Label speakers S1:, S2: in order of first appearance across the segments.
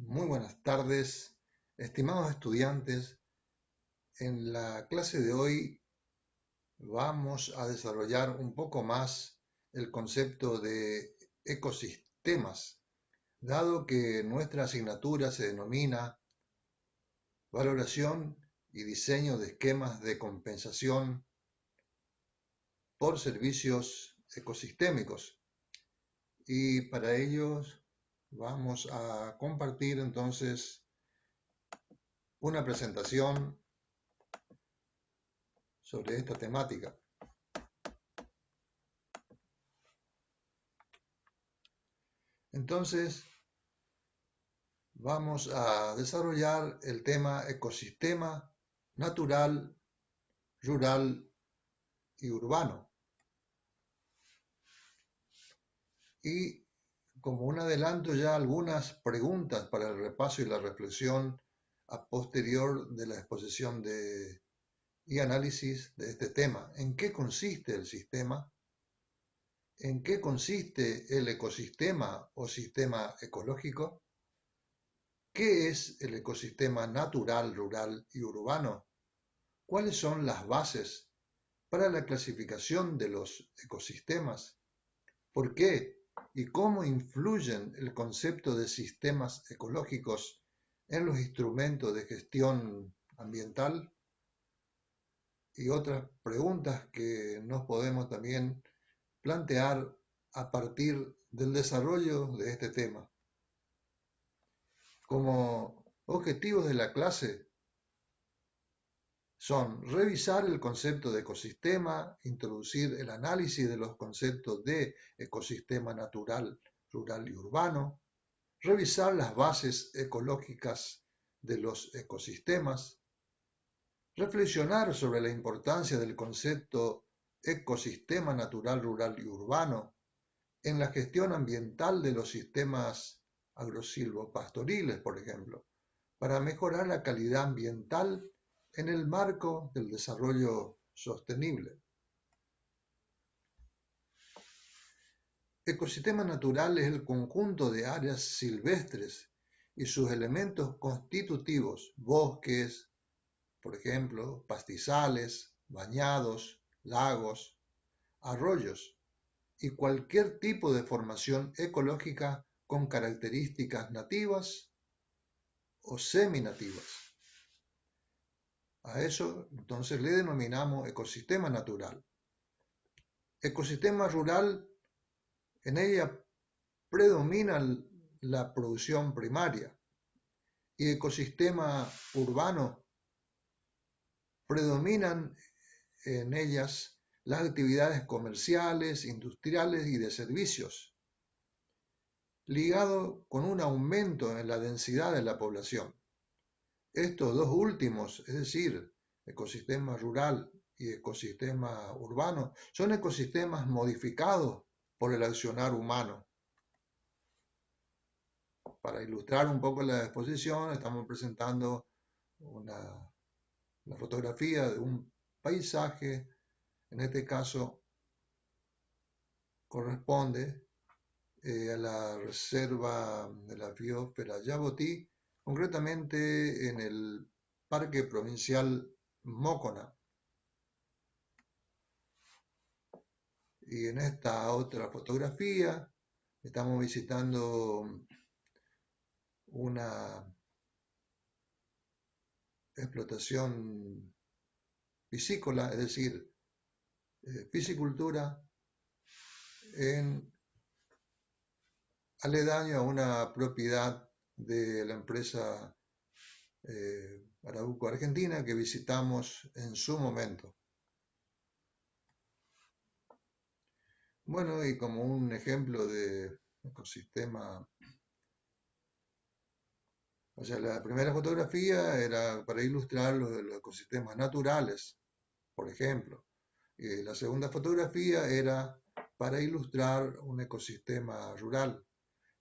S1: Muy buenas tardes, estimados estudiantes. En la clase de hoy vamos a desarrollar un poco más el concepto de ecosistemas, dado que nuestra asignatura se denomina Valoración y diseño de esquemas de compensación por servicios ecosistémicos. Y para ellos vamos a compartir entonces una presentación sobre esta temática. Entonces, vamos a desarrollar el tema ecosistema natural, rural y urbano. Y como un adelanto ya algunas preguntas para el repaso y la reflexión a posterior de la exposición y análisis de este tema. ¿En qué consiste el sistema? ¿En qué consiste el ecosistema o sistema ecológico? ¿Qué es el ecosistema natural, rural y urbano? ¿Cuáles son las bases para la clasificación de los ecosistemas? ¿Por qué y cómo influyen el concepto de sistemas ecológicos en los instrumentos de gestión ambiental? Y otras preguntas que nos podemos también plantear a partir del desarrollo de este tema. Como objetivos de la clase son revisar el concepto de ecosistema, introducir el análisis de los conceptos de ecosistema natural, rural y urbano, revisar las bases ecológicas de los ecosistemas, reflexionar sobre la importancia del concepto ecosistema natural, rural y urbano en la gestión ambiental de los sistemas agrosilvopastoriles, por ejemplo, para mejorar la calidad ambiental en el marco del desarrollo sostenible. Ecosistema natural es el conjunto de áreas silvestres y sus elementos constitutivos, bosques, por ejemplo, pastizales, bañados, lagos, arroyos y cualquier tipo de formación ecológica con características nativas o seminativas. A eso entonces le denominamos ecosistema natural. Ecosistema rural, en ella predomina la producción primaria, y ecosistema urbano, predominan en ellas las actividades comerciales, industriales y de servicios, ligado con un aumento en la densidad de la población. Estos dos últimos, es decir, ecosistema rural y ecosistema urbano, son ecosistemas modificados por el accionar humano. Para ilustrar un poco la exposición, estamos presentando la fotografía de un paisaje. En este caso corresponde a la reserva de la biosfera Yabotí, concretamente en el Parque Provincial Mócona. Y en esta otra fotografía estamos visitando una explotación piscícola, es decir, piscicultura en aledaño a una propiedad de la empresa Arauco Argentina que visitamos en su momento. Bueno, y como un ejemplo de ecosistema, o sea, la primera fotografía era para ilustrar los ecosistemas naturales, por ejemplo. Y la segunda fotografía era para ilustrar un ecosistema rural.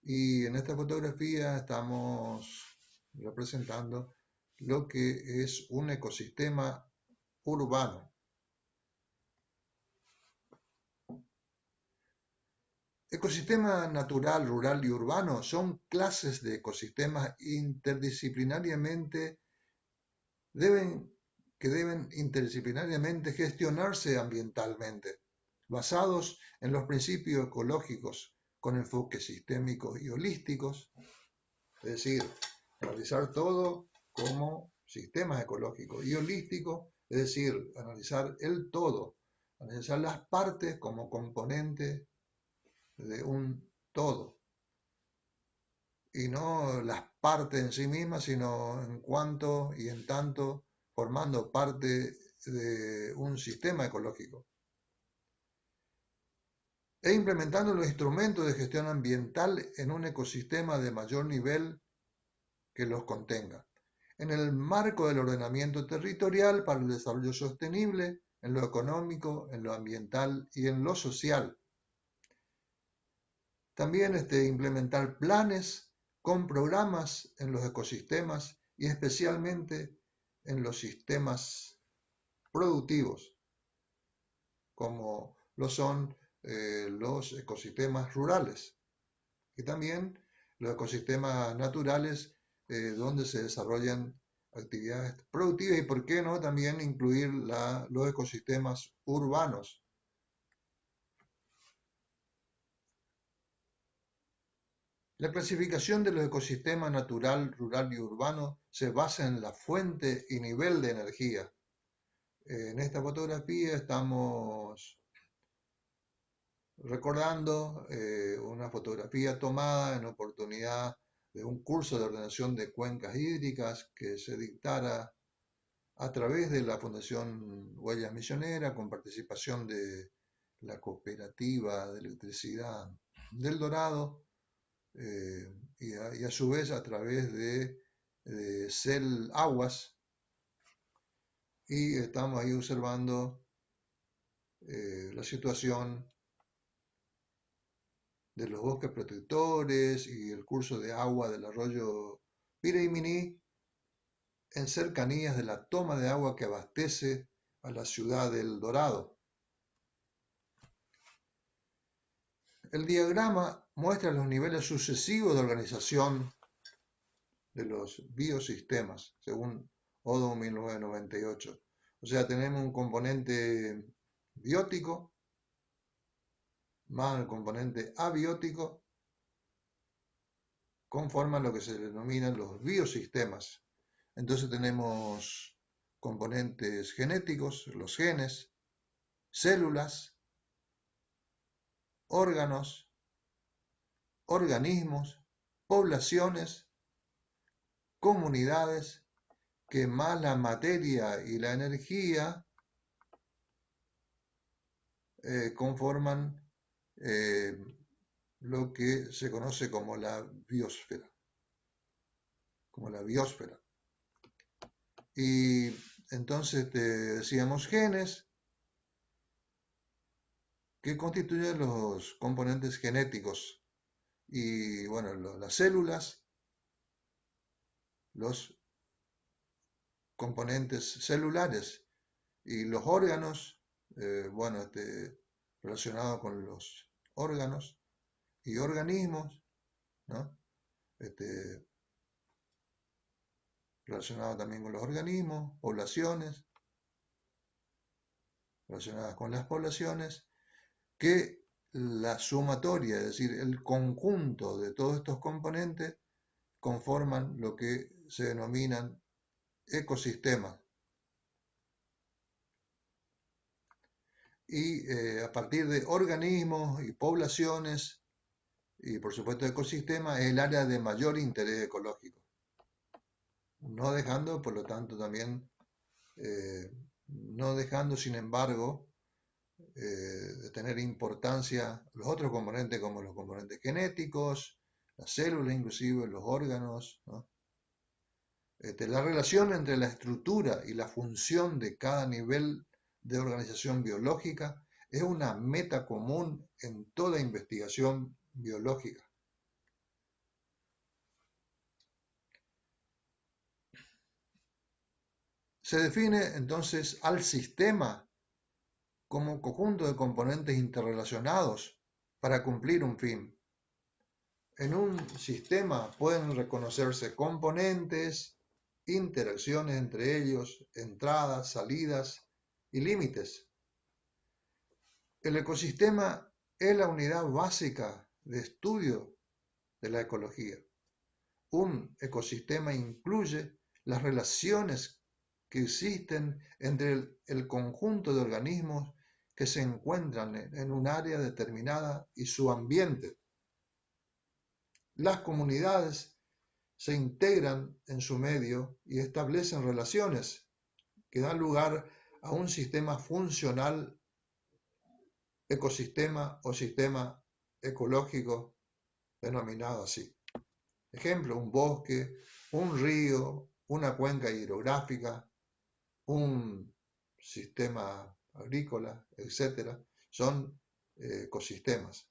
S1: Y en esta fotografía estamos representando lo que es un ecosistema urbano. Ecosistema natural, rural y urbano son clases de ecosistemas deben, que deben interdisciplinariamente gestionarse ambientalmente, basados en los principios ecológicos con enfoques sistémicos y holísticos, es decir, analizar todo como sistemas ecológicos y holísticos, es decir, analizar el todo, analizar las partes como componentes de un todo, y no las partes en sí mismas, sino en cuanto y en tanto formando parte de un sistema ecológico. E implementando los instrumentos de gestión ambiental en un ecosistema de mayor nivel que los contenga, en el marco del ordenamiento territorial para el desarrollo sostenible, en lo económico, en lo ambiental y en lo social. También implementar planes con programas en los ecosistemas y especialmente en los sistemas productivos, como lo son los ecosistemas rurales y también los ecosistemas naturales donde se desarrollan actividades productivas y, por qué no, también incluir los ecosistemas urbanos. La clasificación de los ecosistemas natural, rural y urbano se basa en la fuente y nivel de energía. En esta fotografía estamos recordando una fotografía tomada en oportunidad de un curso de ordenación de cuencas hídricas que se dictara a través de la Fundación Huellas Misioneras con participación de la Cooperativa de Electricidad del Dorado y a su vez a través de CEL Aguas, y estamos ahí observando la situación de los bosques protectores y el curso de agua del arroyo Piraiminí en cercanías de la toma de agua que abastece a la ciudad del Dorado. El diagrama muestra los niveles sucesivos de organización de los biosistemas, según Odo 1998. O sea, tenemos un componente biótico más el componente abiótico, conforman lo que se denominan los biosistemas. Entonces tenemos componentes genéticos, los genes, células, órganos, organismos, poblaciones, comunidades, que más la materia y la energía conforman lo que se conoce como la biosfera. Y entonces decíamos genes, que constituyen los componentes genéticos, y bueno, las células, los componentes celulares, y los órganos, bueno, relacionados con los órganos y organismos, ¿no? Relacionado también con los organismos, poblaciones, relacionadas con las poblaciones, que la sumatoria, es decir, el conjunto de todos estos componentes, conforman lo que se denominan ecosistemas. Y a partir de organismos y poblaciones, y por supuesto ecosistemas, es el área de mayor interés ecológico. No dejando, por lo tanto, también, no dejando, sin embargo, de tener importancia los otros componentes como los componentes genéticos, las células inclusive, los órganos, ¿no? La relación entre la estructura y la función de cada nivel de organización biológica es una meta común en toda investigación biológica. Se define entonces al sistema como un conjunto de componentes interrelacionados para cumplir un fin. En un sistema pueden reconocerse componentes, interacciones entre ellos, entradas, salidas y límites. El ecosistema es la unidad básica de estudio de la ecología. Un ecosistema incluye las relaciones que existen entre el conjunto de organismos que se encuentran en un área determinada y su ambiente. Las comunidades se integran en su medio y establecen relaciones que dan lugar a un sistema funcional, ecosistema o sistema ecológico denominado así. Ejemplo, un bosque, un río, una cuenca hidrográfica, un sistema agrícola, etcétera, son ecosistemas.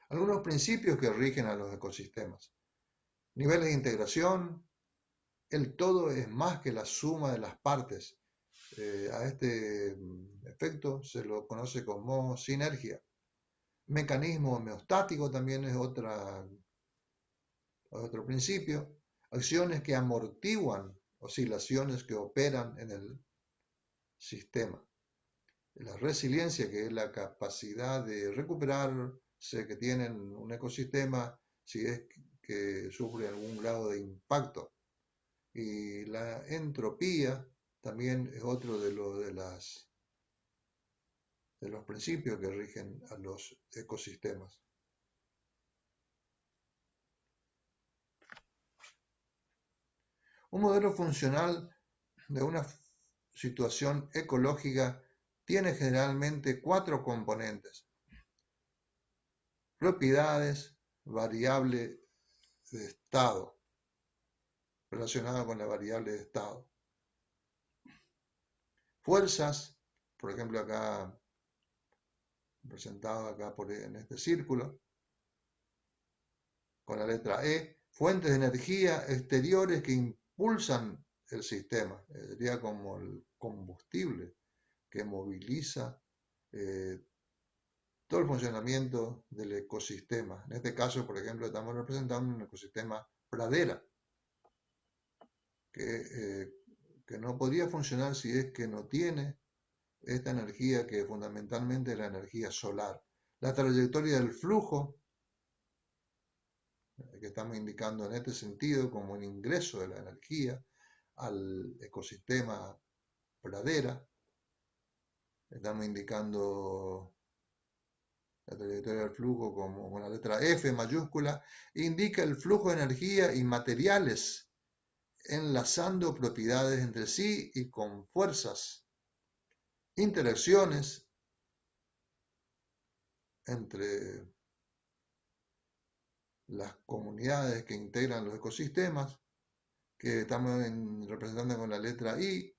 S1: Algunos principios que rigen a los ecosistemas. Niveles de integración. El todo es más que la suma de las partes. A este efecto se lo conoce como sinergia. Mecanismo homeostático también es otro principio. Acciones que amortiguan oscilaciones que operan en el sistema. La resiliencia, que es la capacidad de recuperarse que tiene un ecosistema si es que sufre algún grado de impacto. Y la entropía también es otro de los principios que rigen a los ecosistemas. Un modelo funcional de una situación ecológica tiene generalmente 4 componentes: propiedades, variable de estado, relacionada con la variable de estado, fuerzas, por ejemplo acá representado acá en este círculo, con la letra E, fuentes de energía exteriores que impulsan el sistema, sería como el combustible que moviliza todo el funcionamiento del ecosistema. En este caso, por ejemplo, estamos representando un ecosistema pradera, que no podría funcionar si es que no tiene esta energía que fundamentalmente es la energía solar. La trayectoria del flujo, que estamos indicando en este sentido como un ingreso de la energía al ecosistema pradera, estamos indicando la trayectoria del flujo como con la letra F mayúscula, indica el flujo de energía y materiales enlazando propiedades entre sí y con fuerzas, interacciones entre las comunidades que integran los ecosistemas, que estamos representando con la letra I,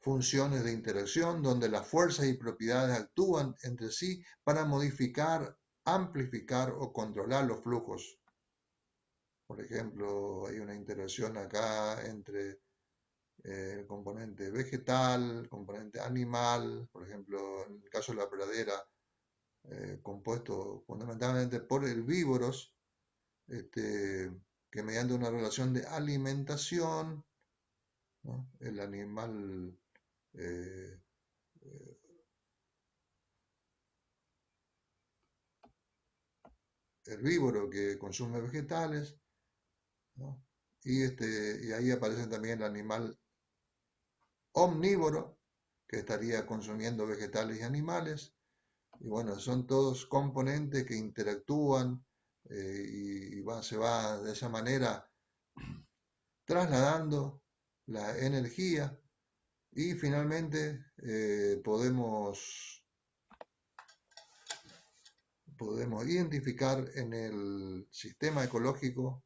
S1: funciones de interacción donde las fuerzas y propiedades actúan entre sí para modificar, amplificar o controlar los flujos. Por ejemplo, hay una interacción acá entre el componente vegetal, el componente animal, por ejemplo, en el caso de la pradera, compuesto fundamentalmente por herbívoros, que mediante una relación de alimentación, ¿no? El animal eh, herbívoro que consume vegetales, ¿no? Y ahí aparece también el animal omnívoro, que estaría consumiendo vegetales y animales. Y bueno, son todos componentes que interactúan se va de esa manera trasladando la energía y finalmente podemos identificar en el sistema ecológico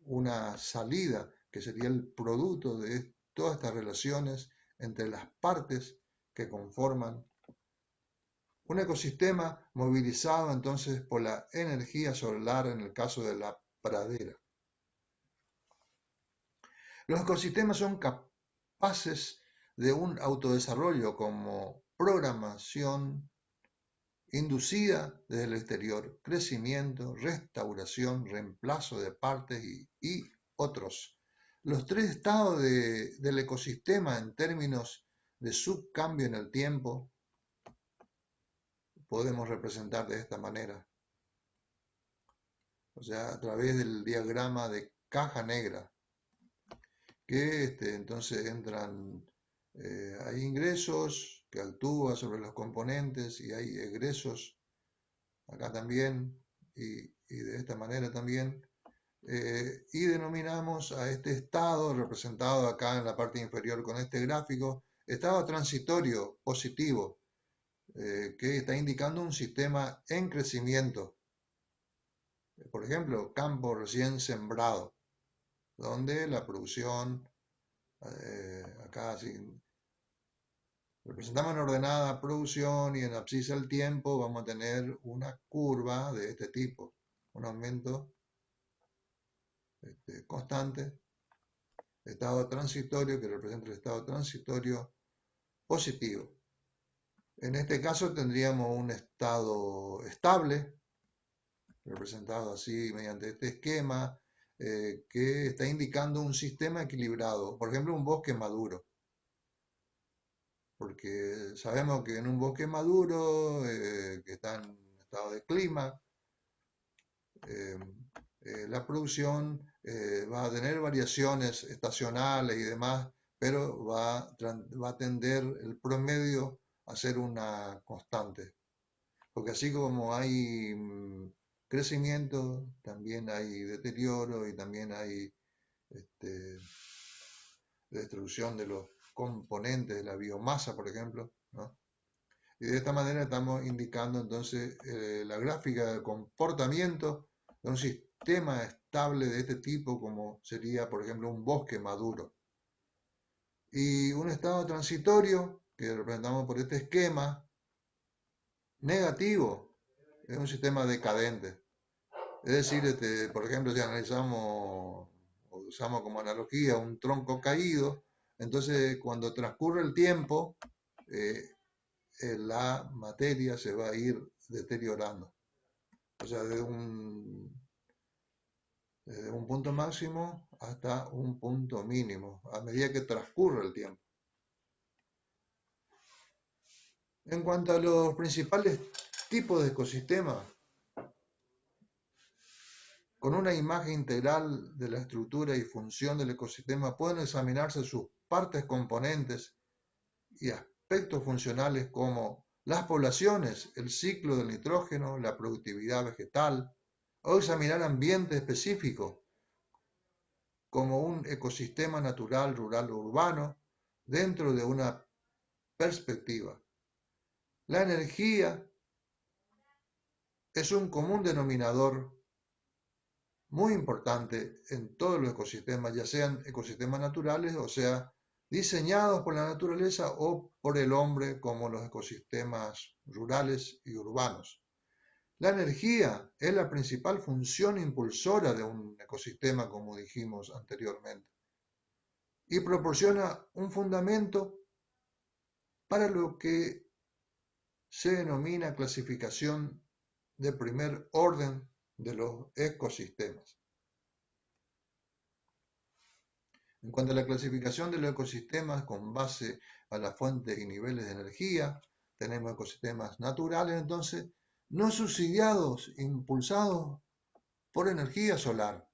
S1: una salida que sería el producto de todas estas relaciones entre las partes que conforman un ecosistema movilizado entonces por la energía solar en el caso de la pradera. Los ecosistemas son capaces de un autodesarrollo como programación inducida desde el exterior, crecimiento, restauración, reemplazo de partes y otros. Los tres estados del ecosistema en términos de subcambio en el tiempo podemos representar de esta manera. O sea, a través del diagrama de caja negra, que entonces entran, hay ingresos que actúan sobre los componentes y hay egresos acá también y de esta manera también. Y denominamos a este estado, representado acá en la parte inferior con este gráfico, estado transitorio positivo, que está indicando un sistema en crecimiento. Por ejemplo, campo recién sembrado, donde la producción, acá así, representamos en ordenada producción y en abscisa el tiempo vamos a tener una curva de este tipo, un aumento constante, estado transitorio que representa el estado transitorio positivo. En este caso tendríamos un estado estable, representado así mediante este esquema, que está indicando un sistema equilibrado, por ejemplo un bosque maduro, porque sabemos que en un bosque maduro, que está en estado de clima, eh, la producción va a tener variaciones estacionales y demás, pero va a tender el promedio a ser una constante. Porque así como hay crecimiento, también hay deterioro y también hay destrucción de los componentes de la biomasa, por ejemplo, ¿no? Y de esta manera estamos indicando entonces la gráfica de comportamiento de un sistema estable de este tipo, como sería, por ejemplo, un bosque maduro. Y un estado transitorio, que representamos por este esquema, negativo, es un sistema decadente. Es decir, por ejemplo, si analizamos o usamos como analogía un tronco caído, entonces cuando transcurre el tiempo, eh, la materia se va a ir deteriorando. O sea, desde un punto máximo hasta un punto mínimo, a medida que transcurre el tiempo. En cuanto a los principales tipos de ecosistemas, con una imagen integral de la estructura y función del ecosistema pueden examinarse sus partes componentes y aspectos funcionales como las poblaciones, el ciclo del nitrógeno, la productividad vegetal, o examinar ambientes específicos como un ecosistema natural, rural o urbano dentro de una perspectiva. La energía es un común denominador muy importante en todos los ecosistemas, ya sean ecosistemas naturales, o sea, diseñados por la naturaleza o por el hombre, como los ecosistemas rurales y urbanos. La energía es la principal función impulsora de un ecosistema, como dijimos anteriormente, y proporciona un fundamento para lo que se denomina clasificación de primer orden de los ecosistemas. En cuanto a la clasificación de los ecosistemas con base a las fuentes y niveles de energía, tenemos ecosistemas naturales, entonces, no subsidiados, impulsados por energía solar.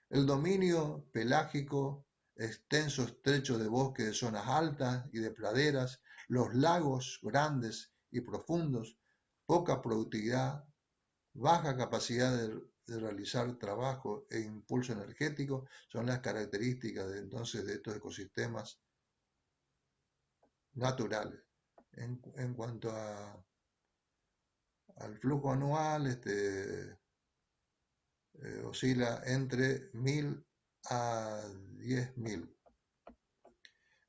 S1: El dominio pelágico, extenso estrecho de bosque de zonas altas y de praderas, los lagos grandes y profundos, poca productividad, baja capacidad de realizar trabajo e impulso energético son las características entonces de estos ecosistemas naturales. En cuanto al flujo anual, oscila entre 1000 a 10.000.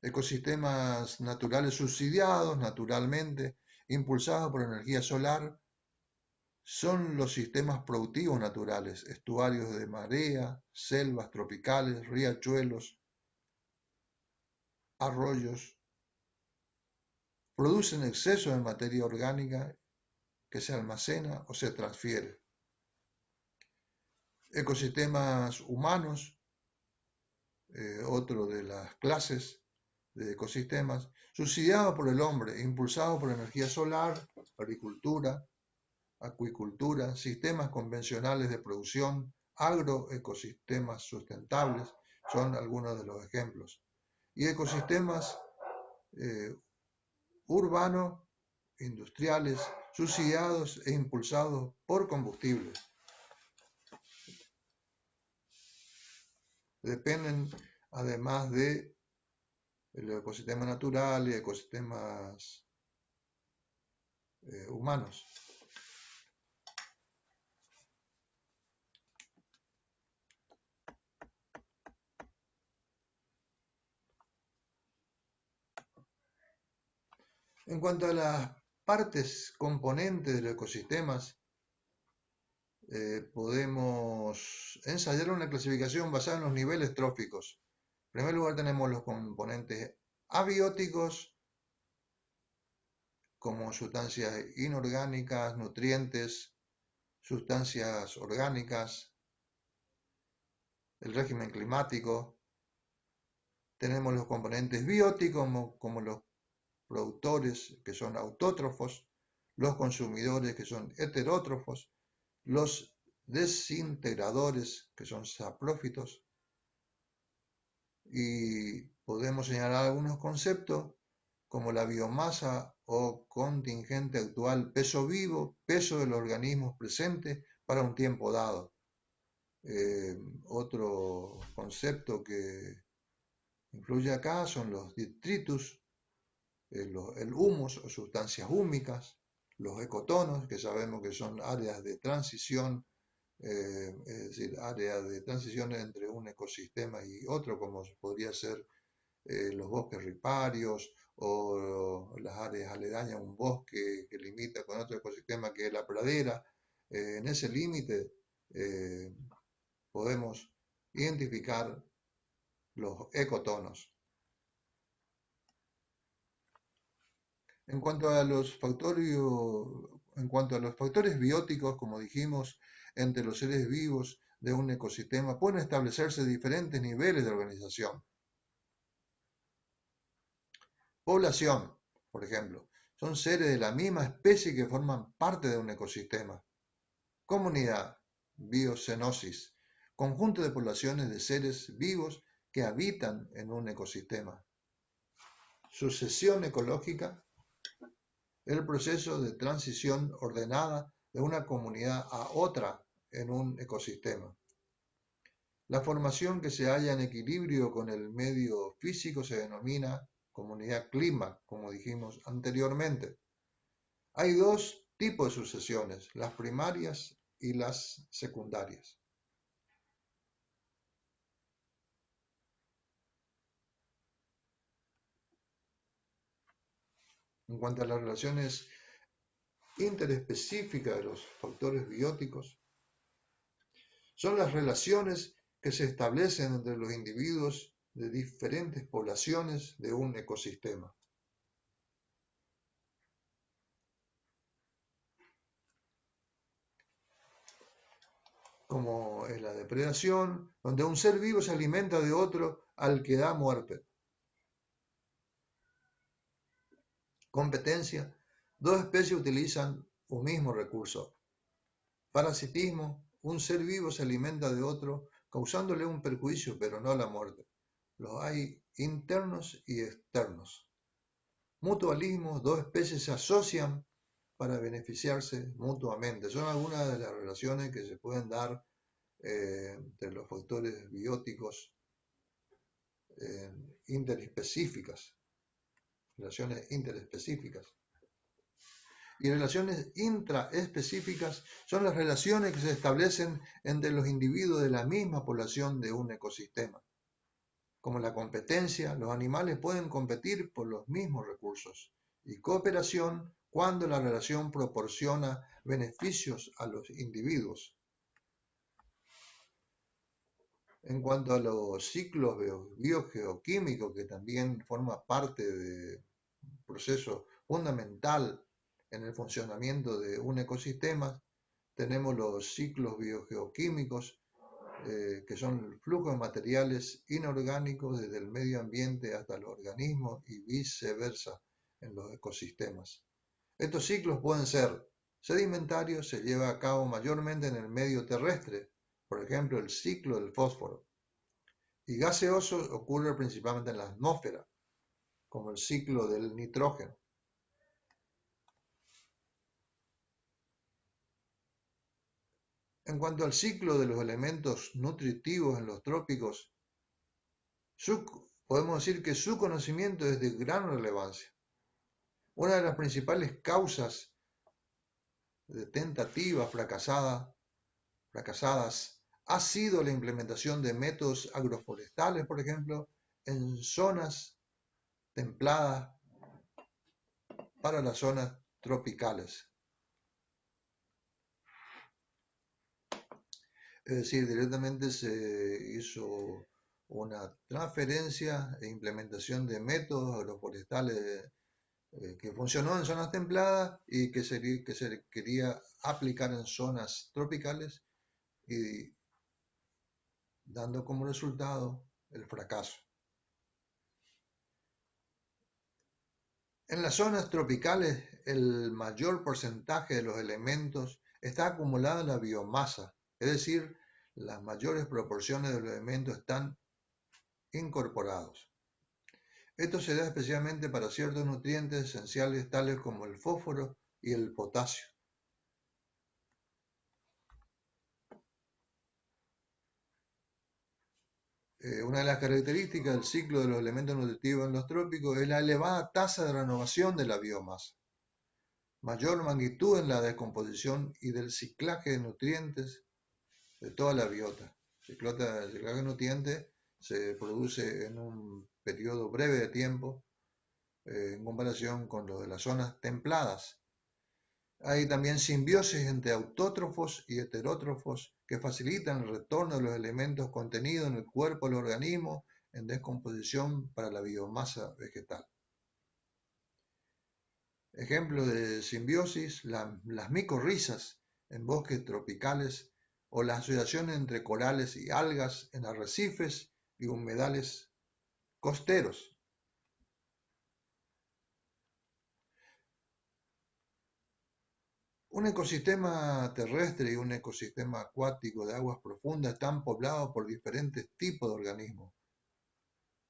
S1: Ecosistemas naturales subsidiados naturalmente, impulsados por energía solar, son los sistemas productivos naturales, estuarios de marea, selvas tropicales, riachuelos, arroyos, producen exceso de materia orgánica que se almacena o se transfiere. Ecosistemas humanos, otro de las clases de ecosistemas, subsidiados por el hombre, impulsados por energía solar, agricultura, acuicultura, sistemas convencionales de producción, agroecosistemas sustentables, son algunos de los ejemplos. Y ecosistemas urbanos, industriales, subsidiados e impulsados por combustibles. Dependen además de los ecosistemas naturales y ecosistemas humanos. En cuanto a las partes componentes de los ecosistemas, podemos ensayar una clasificación basada en los niveles tróficos. En primer lugar tenemos los componentes abióticos, como sustancias inorgánicas, nutrientes, sustancias orgánicas, el régimen climático. Tenemos los componentes bióticos, como los productores, que son autótrofos, los consumidores, que son heterótrofos, los desintegradores, que son saprófitos, y podemos señalar algunos conceptos como la biomasa o contingente actual, peso vivo, peso de los organismos presentes para un tiempo dado. Otro concepto que influye acá son los detritus, el humus o sustancias húmicas, los ecotonos, que sabemos que son áreas de transición, es decir, áreas de transición entre un ecosistema y otro, como podría ser los bosques riparios o las áreas aledañas a un bosque que limita con otro ecosistema que es la pradera. En ese límite podemos identificar los ecotonos. En cuanto a los factores bióticos, como dijimos, entre los seres vivos de un ecosistema pueden establecerse diferentes niveles de organización. Población, por ejemplo, son seres de la misma especie que forman parte de un ecosistema. Comunidad, biocenosis, conjunto de poblaciones de seres vivos que habitan en un ecosistema. Sucesión ecológica, el proceso de transición ordenada de una comunidad a otra en un ecosistema. La formación que se halla en equilibrio con el medio físico se denomina comunidad clima, como dijimos anteriormente. Hay dos tipos de sucesiones, las primarias y las secundarias. En cuanto a las relaciones interespecíficas de los factores bióticos, son las relaciones que se establecen entre los individuos de diferentes poblaciones de un ecosistema. Como es la depredación, donde un ser vivo se alimenta de otro al que da muerte. Competencia, dos especies utilizan un mismo recurso. Parasitismo, un ser vivo se alimenta de otro, causándole un perjuicio, pero no la muerte. Los hay internos y externos. Mutualismo, dos especies se asocian para beneficiarse mutuamente. Son algunas de las relaciones que se pueden dar entre los factores bióticos interespecíficas, relaciones interespecíficas. Y relaciones intraespecíficas son las relaciones que se establecen entre los individuos de la misma población de un ecosistema. Como la competencia, los animales pueden competir por los mismos recursos. Y cooperación, cuando la relación proporciona beneficios a los individuos. En cuanto a los ciclos biogeoquímicos, que también forma parte del proceso fundamental en el funcionamiento de un ecosistema. Tenemos los ciclos biogeoquímicos, que son el flujo de materiales inorgánicos desde el medio ambiente hasta los organismos y viceversa en los ecosistemas. Estos ciclos pueden ser sedimentarios, se lleva a cabo mayormente en el medio terrestre, por ejemplo el ciclo del fósforo, y gaseosos ocurre principalmente en la atmósfera, como el ciclo del nitrógeno. En cuanto al ciclo de los elementos nutritivos en los trópicos, podemos decir que su conocimiento es de gran relevancia. Una de las principales causas de tentativas fracasadas ha sido la implementación de métodos agroforestales, por ejemplo, en zonas templadas para las zonas tropicales. Es decir, directamente se hizo una transferencia e implementación de métodos agroforestales que funcionó en zonas templadas y que se quería aplicar en zonas tropicales, y dando como resultado el fracaso. En las zonas tropicales, el mayor porcentaje de los elementos está acumulado en la biomasa, es decir, las mayores proporciones de los elementos están incorporados. Esto se da especialmente para ciertos nutrientes esenciales tales como el fósforo y el potasio. Una de las características del ciclo de los elementos nutritivos en los trópicos es la elevada tasa de renovación de la biomasa, mayor magnitud en la descomposición y del ciclaje de nutrientes de toda la biota. El ciclaje de nutrientes se produce en un periodo breve de tiempo en comparación con lo de las zonas templadas. Hay también simbiosis entre autótrofos y heterótrofos que facilitan el retorno de los elementos contenidos en el cuerpo del organismo en descomposición para la biomasa vegetal. Ejemplos de simbiosis: las micorrizas en bosques tropicales o la asociación entre corales y algas en arrecifes y humedales costeros. Un ecosistema terrestre y un ecosistema acuático de aguas profundas están poblados por diferentes tipos de organismos.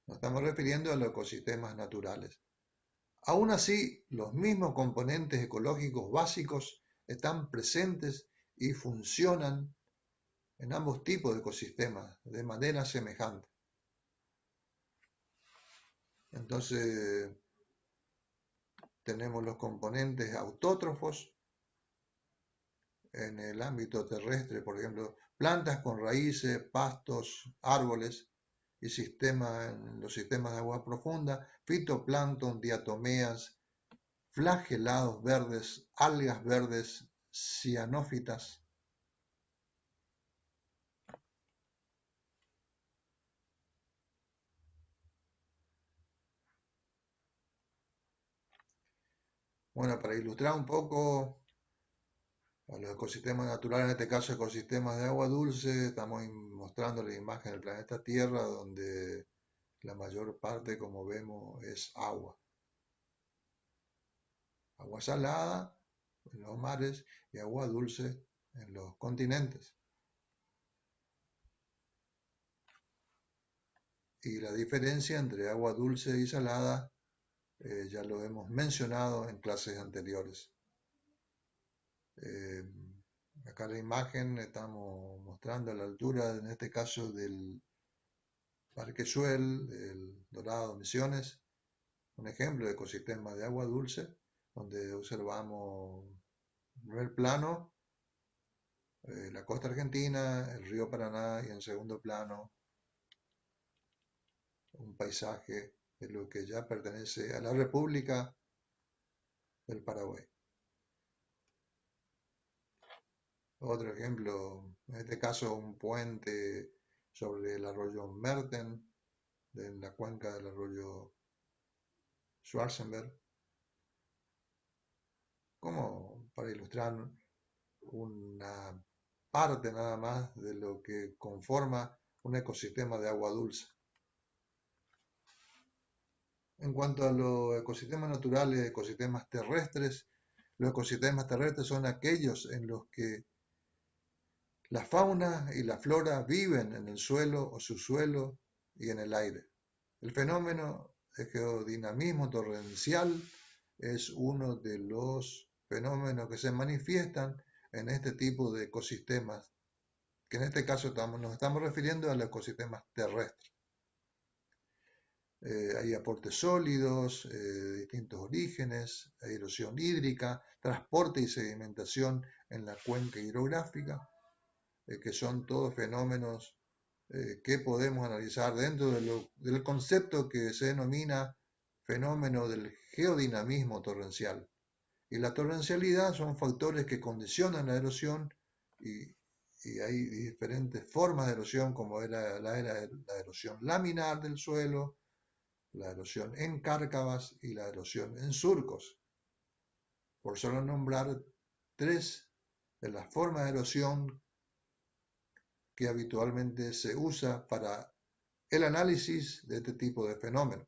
S1: Nos estamos refiriendo a los ecosistemas naturales. Aún así, los mismos componentes ecológicos básicos están presentes y funcionan en ambos tipos de ecosistemas de manera semejante. Entonces, tenemos los componentes autótrofos en el ámbito terrestre, por ejemplo, plantas con raíces, pastos, árboles, y en los sistemas de agua profunda, fitoplancton, diatomeas, flagelados verdes, algas verdes, cianófitas. Bueno, para ilustrar un poco a los ecosistemas naturales, en este caso ecosistemas de agua dulce, estamos mostrando la imagen del planeta Tierra, donde la mayor parte, como vemos, es agua. Agua salada en los mares y agua dulce en los continentes. Y la diferencia entre agua dulce y salada ya lo hemos mencionado en clases anteriores. Acá la imagen estamos mostrando la altura, en este caso del Parque Suel, del Dorado Misiones, un ejemplo de ecosistema de agua dulce, donde observamos en primer plano la costa argentina, el río Paraná, y en segundo plano un paisaje de lo que ya pertenece a la República del Paraguay. Otro ejemplo, en este caso un puente sobre el arroyo Merten, en la cuenca del arroyo Schwarzenberg. como para ilustrar una parte nada más de lo que conforma un ecosistema de agua dulce. En cuanto a los ecosistemas naturales, ecosistemas terrestres, los ecosistemas terrestres son aquellos en los que la fauna y la flora viven en el suelo o subsuelo y en el aire. El fenómeno de geodinamismo torrencial es uno de los fenómenos que se manifiestan en este tipo de ecosistemas, que en este caso nos estamos refiriendo a los ecosistemas terrestres. Hay aportes sólidos de distintos orígenes, erosión hídrica, transporte y sedimentación en la cuenca hidrográfica, que son todos fenómenos que podemos analizar dentro del concepto que se denomina fenómeno del geodinamismo torrencial. Y la torrencialidad son factores que condicionan la erosión y hay diferentes formas de erosión, como era la erosión laminar del suelo, la erosión en cárcavas y la erosión en surcos, por solo nombrar tres de las formas de erosión que habitualmente se usa para el análisis de este tipo de fenómenos.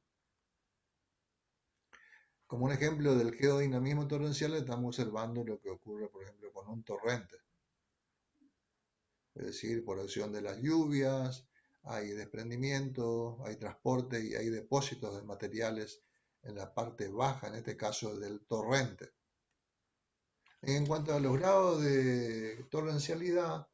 S1: Como un ejemplo del geodinamismo torrencial, estamos observando lo que ocurre, por ejemplo, con un torrente. Es decir, por acción de las lluvias, hay desprendimiento, hay transporte y hay depósitos de materiales en la parte baja, en este caso del torrente. En cuanto a los grados de torrencialidad,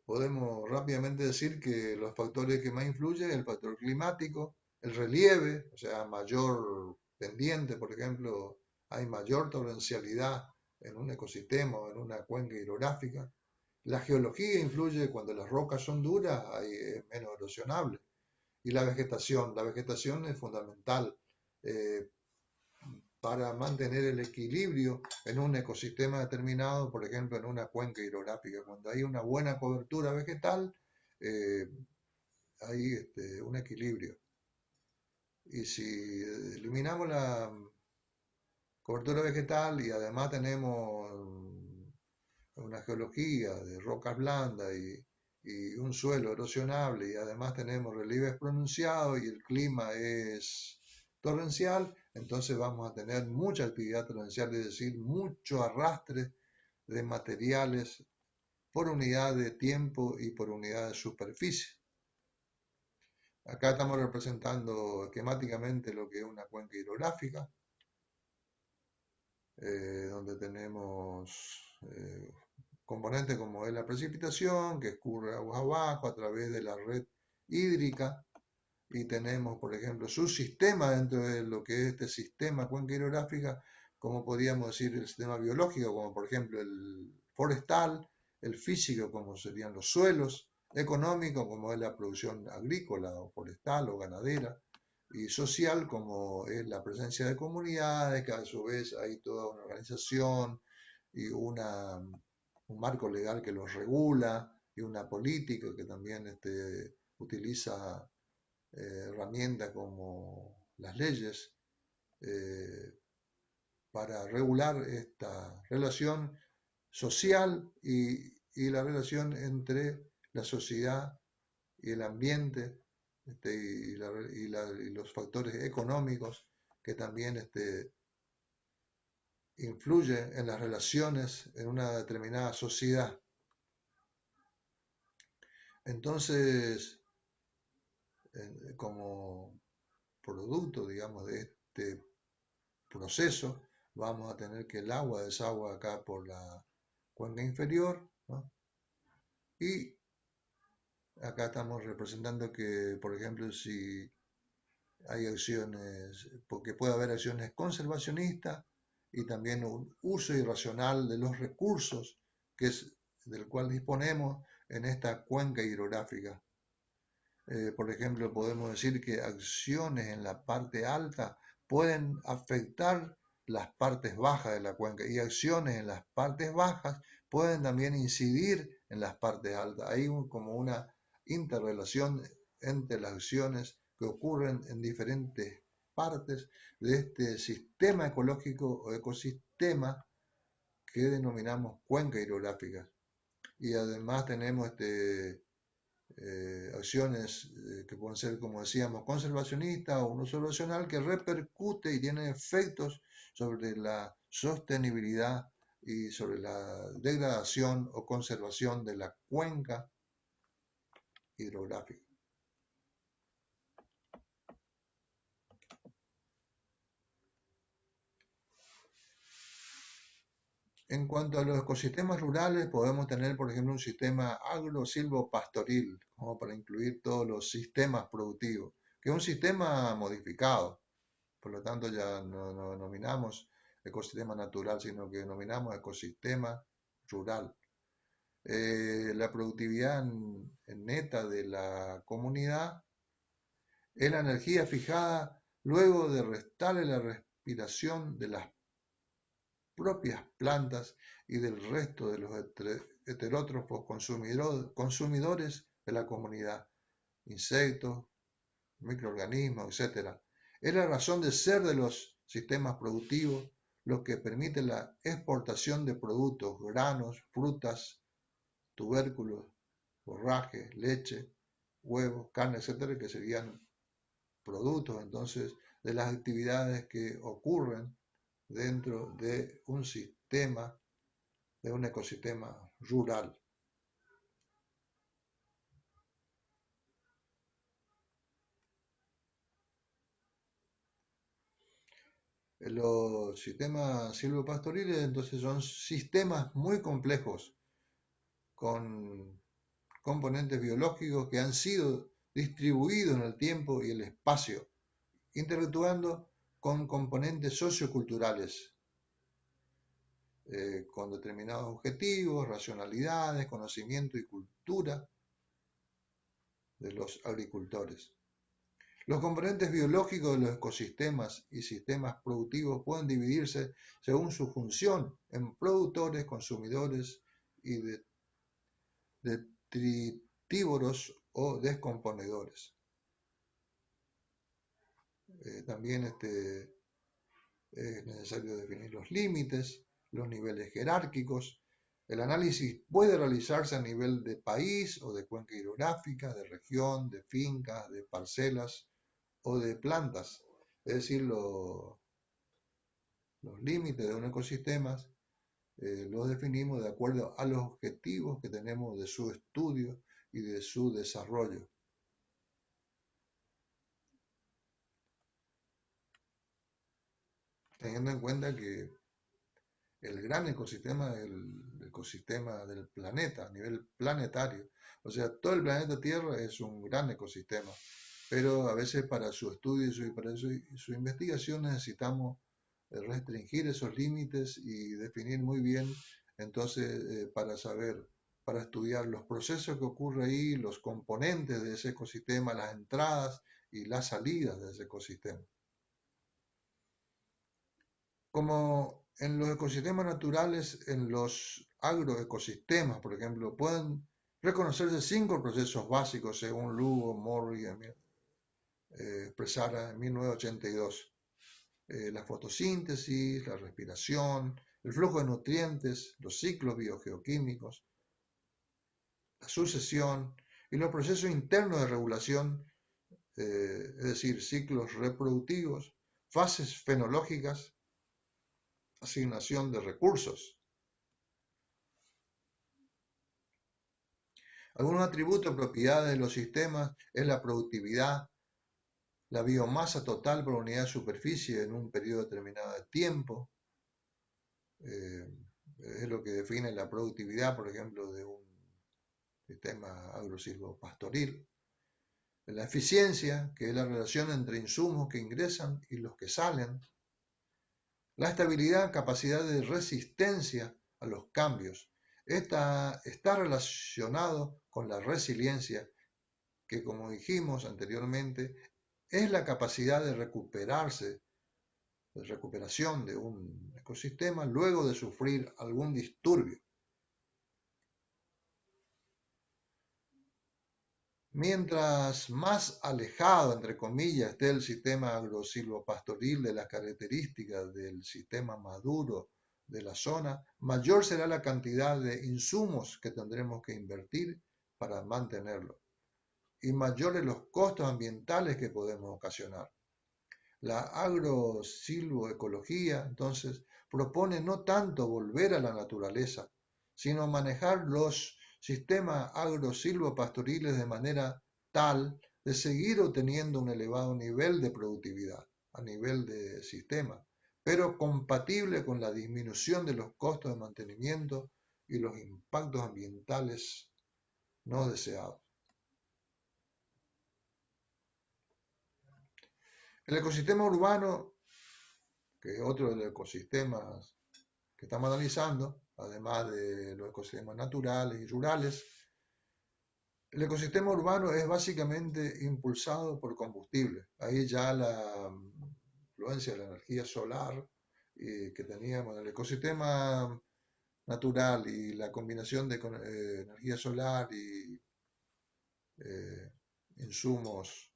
S1: podemos rápidamente decir que los factores que más influyen, el factor climático, el relieve, o sea, mayor pendiente, por ejemplo, hay mayor torrencialidad en un ecosistema o en una cuenca hidrográfica. La geología influye, cuando las rocas son duras, es menos erosionable. Y la vegetación es fundamental para mantener el equilibrio en un ecosistema determinado, por ejemplo, en una cuenca hidrográfica. Cuando hay una buena cobertura vegetal, hay un equilibrio. Y si eliminamos la cobertura vegetal y además tenemos una geología de rocas blandas y un suelo erosionable y además tenemos relieves pronunciados y el clima es torrencial, entonces vamos a tener mucha actividad torrencial, es decir, mucho arrastre de materiales por unidad de tiempo y por unidad de superficie. Acá estamos representando esquemáticamente lo que es una cuenca hidrográfica, donde tenemos componentes como es la precipitación, que escurre aguas abajo a través de la red hídrica, y tenemos, por ejemplo, su sistema dentro de lo que es este sistema cuenca hidrográfica, como podríamos decir el sistema biológico, como por ejemplo el forestal, el físico, como serían los suelos, económico, como es la producción agrícola o forestal o ganadera, y social, como es la presencia de comunidades, que a su vez hay toda una organización y un marco legal que los regula y una política que también utiliza herramientas como las leyes para regular esta relación social y la relación entre la sociedad y el ambiente y los factores económicos que también influyen en las relaciones en una determinada sociedad. Entonces, como producto, digamos, de este proceso, vamos a tener que el agua desagua acá por la cuenca inferior, ¿no? Y acá estamos representando que, por ejemplo, si hay acciones, porque puede haber acciones conservacionistas y también un uso irracional de los recursos del cual disponemos en esta cuenca hidrográfica. Por ejemplo, podemos decir que acciones en la parte alta pueden afectar las partes bajas de la cuenca y acciones en las partes bajas pueden también incidir en las partes altas. Hay como una interrelación entre las acciones que ocurren en diferentes partes de este sistema ecológico o ecosistema que denominamos cuenca hidrográfica. Y además tenemos acciones que pueden ser, como decíamos, conservacionistas o un uso racional que repercute y tiene efectos sobre la sostenibilidad y sobre la degradación o conservación de la cuenca hidrográfica. En cuanto a los ecosistemas rurales, podemos tener, por ejemplo, un sistema agro-silvopastoril, como para incluir todos los sistemas productivos, que es un sistema modificado. Por lo tanto, ya no denominamos ecosistema natural, sino que denominamos ecosistema rural. La productividad neta de la comunidad es la energía fijada luego de restarle la respiración de las propias plantas y del resto de los heterótrofos consumidores de la comunidad, insectos, microorganismos, etc. Es la razón de ser de los sistemas productivos lo que permite la exportación de productos, granos, frutas, tubérculos, forraje, leche, huevos, carne, etc., que serían productos entonces de las actividades que ocurren dentro de un sistema, de un ecosistema rural. Los sistemas silvopastoriles entonces son sistemas muy complejos con componentes biológicos que han sido distribuidos en el tiempo y el espacio, interactuando con componentes socioculturales, con determinados objetivos, racionalidades, conocimiento y cultura de los agricultores. Los componentes biológicos de los ecosistemas y sistemas productivos pueden dividirse según su función en productores, consumidores y detritívoros o descomponedores. También es necesario definir los límites, los niveles jerárquicos. El análisis puede realizarse a nivel de país o de cuenca hidrográfica, de región, de fincas, de parcelas o de plantas. Es decir, los límites de un ecosistema los definimos de acuerdo a los objetivos que tenemos de su estudio y de su desarrollo. Teniendo en cuenta que el gran ecosistema es el ecosistema del planeta, a nivel planetario. O sea, todo el planeta Tierra es un gran ecosistema, pero a veces para su estudio y para su investigación necesitamos restringir esos límites y definir muy bien, entonces, para saber, para estudiar los procesos que ocurren ahí, los componentes de ese ecosistema, las entradas y las salidas de ese ecosistema. Como en los ecosistemas naturales, en los agroecosistemas, por ejemplo, pueden reconocerse 5 procesos básicos según Lugo, Morri expresara en 1982. La fotosíntesis, la respiración, el flujo de nutrientes, los ciclos biogeoquímicos, la sucesión y los procesos internos de regulación, es decir, ciclos reproductivos, fases fenológicas, asignación de recursos. Algunos atributos o propiedades de los sistemas es la productividad, la biomasa total por unidad de superficie en un periodo determinado de tiempo. Es lo que define la productividad, por ejemplo, de un sistema agrosilvopastoril. La eficiencia, que es la relación entre insumos que ingresan y los que salen. La estabilidad, capacidad de resistencia a los cambios. Esta está relacionado con la resiliencia, que como dijimos anteriormente, es la capacidad de recuperarse, de recuperación de un ecosistema luego de sufrir algún disturbio. Mientras más alejado, entre comillas, esté el sistema agrosilvopastoril de las características del sistema maduro de la zona, mayor será la cantidad de insumos que tendremos que invertir para mantenerlo y mayores los costos ambientales que podemos ocasionar. La agrosilvoecología, entonces, propone no tanto volver a la naturaleza, sino manejar los sistemas agrosilvopastoriles de manera tal de seguir obteniendo un elevado nivel de productividad a nivel de sistema, pero compatible con la disminución de los costos de mantenimiento y los impactos ambientales no deseados. El ecosistema urbano, que es otro de los ecosistemas que estamos analizando, además de los ecosistemas naturales y rurales, el ecosistema urbano es básicamente impulsado por combustible. Ahí ya la influencia de la energía solar que teníamos en el ecosistema natural y la combinación de energía solar y eh, insumos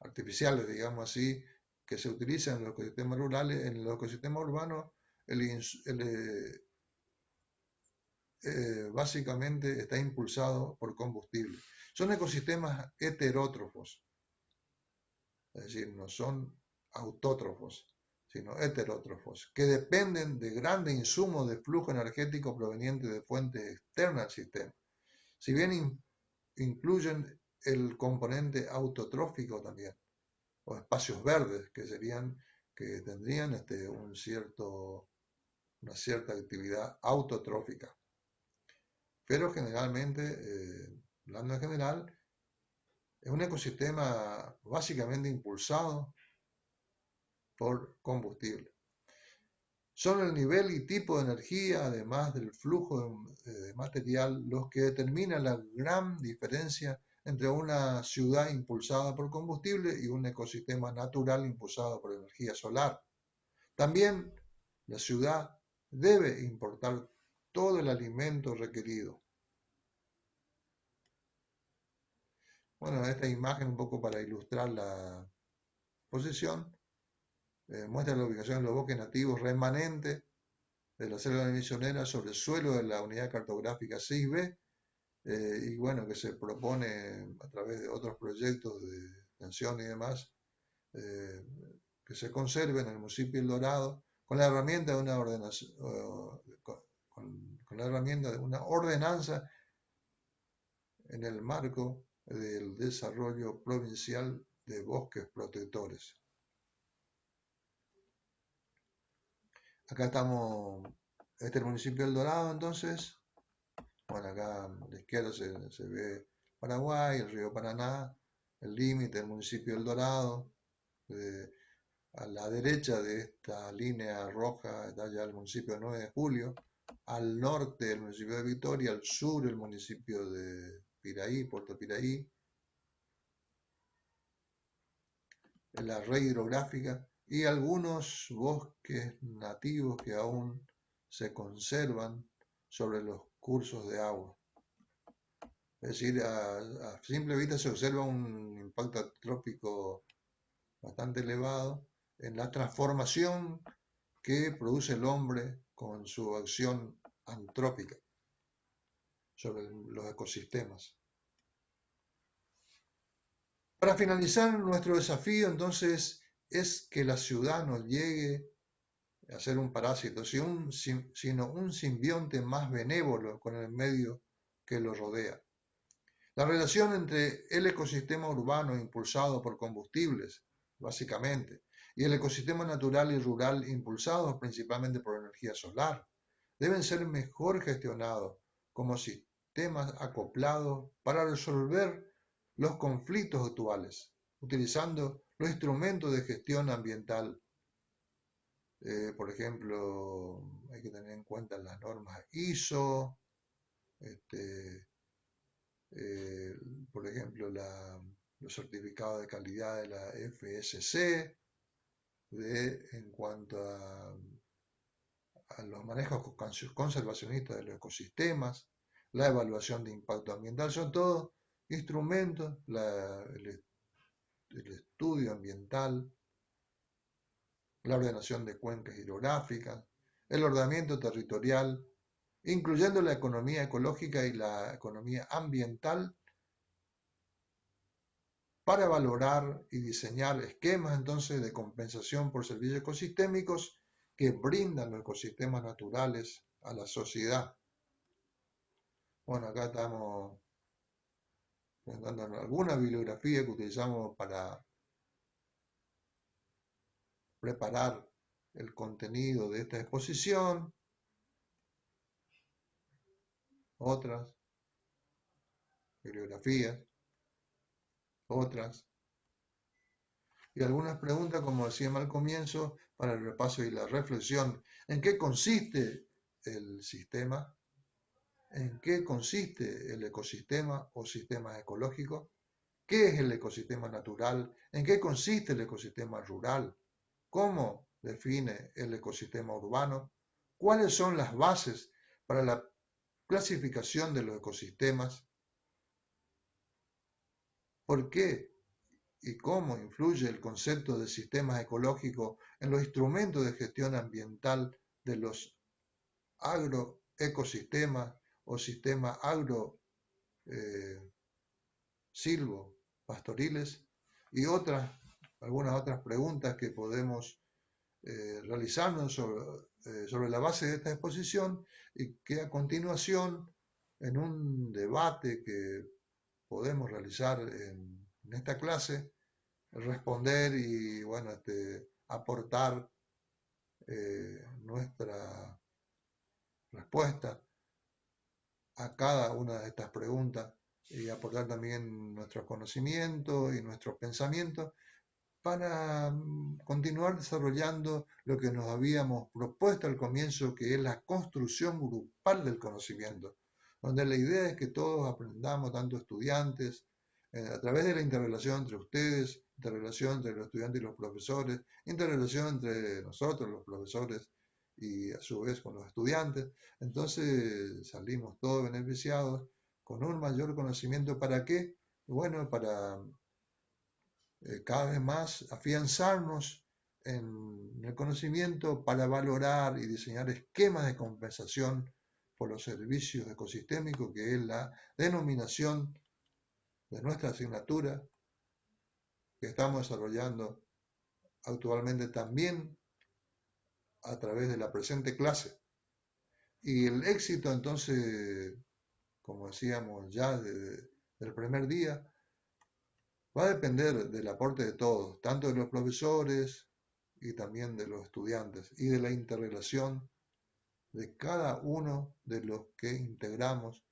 S1: artificiales, digamos así, que se utilizan en los ecosistemas rurales, en los ecosistemas urbanos, básicamente está impulsado por combustible. Son ecosistemas heterótrofos, es decir, no son autótrofos, sino heterótrofos, que dependen de grandes insumos de flujo energético provenientes de fuentes externas al sistema. Si bien incluyen el componente autotrófico también, o espacios verdes, que tendrían una cierta actividad autotrófica. Pero generalmente, hablando en general, es un ecosistema básicamente impulsado por combustible. Son el nivel y tipo de energía, además del flujo de material, los que determinan la gran diferencia entre una ciudad impulsada por combustible y un ecosistema natural impulsado por energía solar. También la ciudad debe importar todo el alimento requerido. Bueno, esta imagen un poco para ilustrar la posición muestra la ubicación de los bosques nativos remanentes de la selva misionera sobre el suelo de la unidad cartográfica 6B y bueno, que se propone a través de otros proyectos de extensión y demás eh, que se conserve en el municipio El Dorado con la herramienta de una ordenación, con la herramienta de una ordenanza en el marco del desarrollo provincial de bosques protectores. Acá estamos, este es el municipio del Dorado entonces. Bueno, acá a la izquierda se ve Paraguay, el río Paraná, el límite del municipio del Dorado. A la derecha de esta línea roja está ya el municipio de 9 de Julio. Al norte el municipio de Victoria, al sur el municipio de Piraí, Puerto Piraí. La red hidrográfica y algunos bosques nativos que aún se conservan sobre los cursos de agua. Es decir, a simple vista se observa un impacto antrópico bastante elevado en la transformación que produce el hombre con su acción antrópica sobre los ecosistemas. Para finalizar, nuestro desafío entonces es que la ciudad nos llegue a ser un parásito, sino un simbionte más benévolo con el medio que lo rodea. La relación entre el ecosistema urbano impulsado por combustibles, básicamente, y el ecosistema natural y rural impulsados principalmente por energía solar, deben ser mejor gestionados como sistemas acoplados para resolver los conflictos actuales, utilizando los instrumentos de gestión ambiental. Por ejemplo, hay que tener en cuenta las normas ISO, este, eh, por ejemplo, los certificados de calidad de la FSC, en cuanto a los manejos conservacionistas de los ecosistemas, la evaluación de impacto ambiental, son todos instrumentos, el estudio ambiental, la ordenación de cuencas hidrográficas, el ordenamiento territorial, incluyendo la economía ecológica y la economía ambiental, para valorar y diseñar esquemas entonces de compensación por servicios ecosistémicos que brindan los ecosistemas naturales a la sociedad. Bueno, acá estamos dando alguna bibliografía que utilizamos para preparar el contenido de esta exposición, otras bibliografías, otras, y algunas preguntas, como decía al comienzo, para el repaso y la reflexión. ¿En qué consiste el sistema? ¿En qué consiste el ecosistema o sistema ecológico? ¿Qué es el ecosistema natural? ¿En qué consiste el ecosistema rural? ¿Cómo define el ecosistema urbano? ¿Cuáles son las bases para la clasificación de los ecosistemas? ¿Por qué y cómo influye el concepto de sistemas ecológicos en los instrumentos de gestión ambiental de los agroecosistemas o sistemas agro silvo pastoriles? Y algunas otras preguntas que podemos realizarnos sobre la base de esta exposición, y que a continuación, en un debate que podemos realizar en esta clase, responder y bueno, aportar nuestra respuesta a cada una de estas preguntas y aportar también nuestros conocimientos y nuestros pensamientos para continuar desarrollando lo que nos habíamos propuesto al comienzo, que es la construcción grupal del conocimiento, donde la idea es que todos aprendamos, tanto estudiantes, a través de la interrelación entre ustedes, interrelación entre los estudiantes y los profesores, interrelación entre nosotros, los profesores, y a su vez con los estudiantes. Entonces salimos todos beneficiados con un mayor conocimiento. ¿Para qué? Bueno, para cada vez más afianzarnos en el conocimiento para valorar y diseñar esquemas de compensación por los servicios ecosistémicos, que es la denominación de nuestra asignatura que estamos desarrollando actualmente también a través de la presente clase. Y el éxito entonces, como decíamos ya del primer día, va a depender del aporte de todos, tanto de los profesores y también de los estudiantes, y de la interrelación de cada uno de los que integramos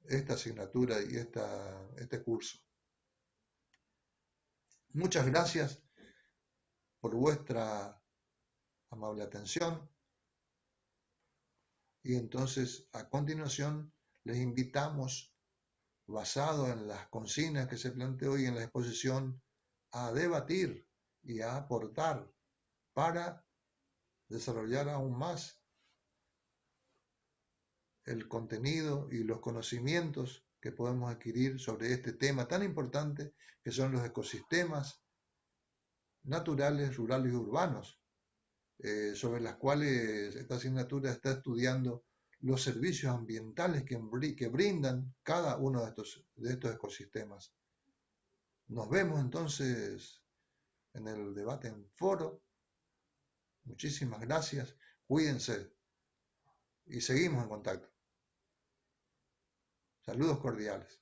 S1: esta asignatura y este curso. Muchas gracias por vuestra amable atención, y entonces a continuación les invitamos, basado en las consignas que se planteó hoy en la exposición, a debatir y a aportar para desarrollar aún más el contenido y los conocimientos que podemos adquirir sobre este tema tan importante que son los ecosistemas naturales, rurales y urbanos, sobre las cuales esta asignatura está estudiando los servicios ambientales que brindan cada uno de estos ecosistemas. Nos vemos entonces en el debate en foro. Muchísimas gracias, cuídense y seguimos en contacto. Saludos cordiales.